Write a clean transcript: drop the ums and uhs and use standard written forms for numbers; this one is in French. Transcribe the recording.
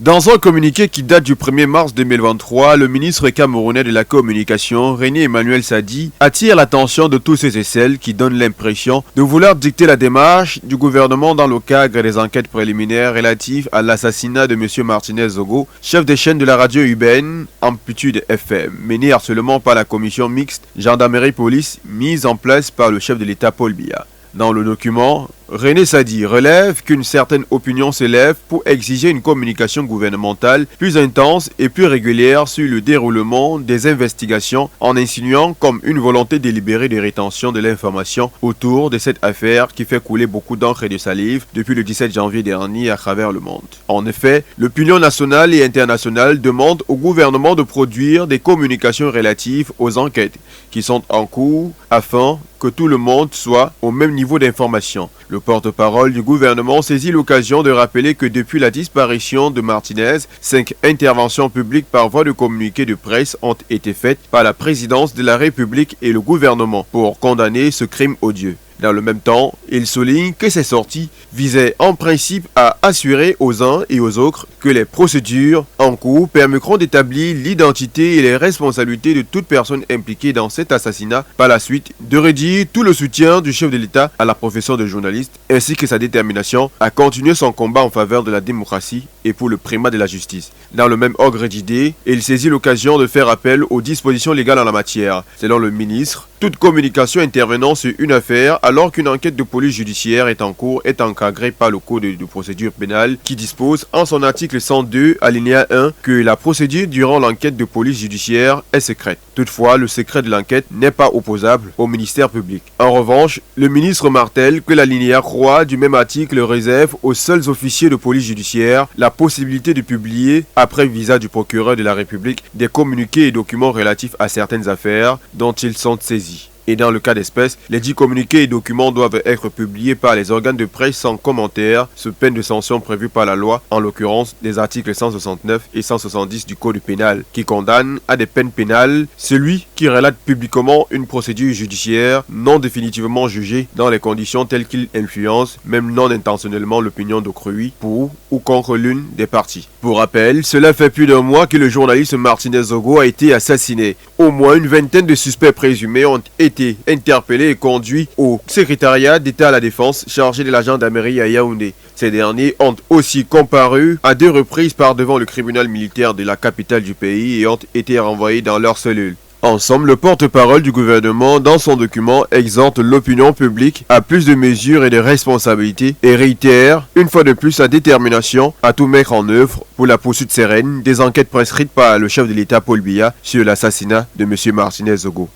Dans un communiqué qui date du 1er mars 2023, le ministre camerounais de la Communication, René Emmanuel Sadi, attire l'attention de tous ceux et celles qui donnent l'impression de vouloir dicter la démarche du gouvernement dans le cadre des enquêtes préliminaires relatives à l'assassinat de M. Martinez Zogo, chef des chaînes de la radio urbaine Amplitude FM, mené harcèlement par la commission mixte gendarmerie-police mise en place par le chef de l'État Paul Biya. Dans le document, René Sadi relève qu'une certaine opinion s'élève pour exiger une communication gouvernementale plus intense et plus régulière sur le déroulement des investigations en insinuant comme une volonté délibérée de rétention de l'information autour de cette affaire qui fait couler beaucoup d'encre et de salive depuis le 17 janvier dernier à travers le monde. En effet, l'opinion nationale et internationale demande au gouvernement de produire des communications relatives aux enquêtes qui sont en cours afin que tout le monde soit au même niveau d'information. Le porte-parole du gouvernement saisit l'occasion de rappeler que depuis la disparition de Martinez, 5 interventions publiques par voie de communiqué de presse ont été faites par la présidence de la République et le gouvernement pour condamner ce crime odieux. Dans le même temps, il souligne que ces sorties visaient en principe à assurer aux uns et aux autres que les procédures en cours permettront d'établir l'identité et les responsabilités de toute personne impliquée dans cet assassinat, par la suite de rédiger tout le soutien du chef de l'État à la profession de journaliste, ainsi que sa détermination à continuer son combat en faveur de la démocratie et pour le primat de la justice. Dans le même ordre d'idées, il saisit l'occasion de faire appel aux dispositions légales en la matière. Selon le ministre, toute communication intervenant sur une affaire alors qu'une enquête de police judiciaire est en cours est encadrée par le Code de procédure pénale qui dispose en son article 102 alinéa 1 que la procédure durant l'enquête de police judiciaire est secrète. Toutefois, le secret de l'enquête n'est pas opposable au ministère public. En revanche, le ministre martèle que l'alinéa 3 du même article réserve aux seuls officiers de police judiciaire la possibilité de publier, après visa du procureur de la République, des communiqués et documents relatifs à certaines affaires dont ils sont saisis. Et dans le cas d'espèce, les 10 communiqués et documents doivent être publiés par les organes de presse sans commentaire, sous peine de sanction prévue par la loi, en l'occurrence des articles 169 et 170 du Code pénal, qui condamnent à des peines pénales celui qui relate publiquement une procédure judiciaire non définitivement jugée dans les conditions telles qu'il influence, même non intentionnellement, l'opinion d'autrui pour ou contre l'une des parties. Pour rappel, cela fait plus d'un mois que le journaliste Martinez Zogo a été assassiné. Au moins une vingtaine de suspects présumés ont été interpellés et conduits au secrétariat d'État à la Défense chargé de la gendarmerie à Yaoundé. Ces derniers ont aussi comparu à 2 reprises par devant le tribunal militaire de la capitale du pays et ont été renvoyés dans leur cellule. En somme, le porte-parole du gouvernement, dans son document, exhorte l'opinion publique à plus de mesures et de responsabilités et réitère, une fois de plus, sa détermination à tout mettre en œuvre pour la poursuite sereine des enquêtes prescrites par le chef de l'État Paul Biya sur l'assassinat de M. Martinez Zogo.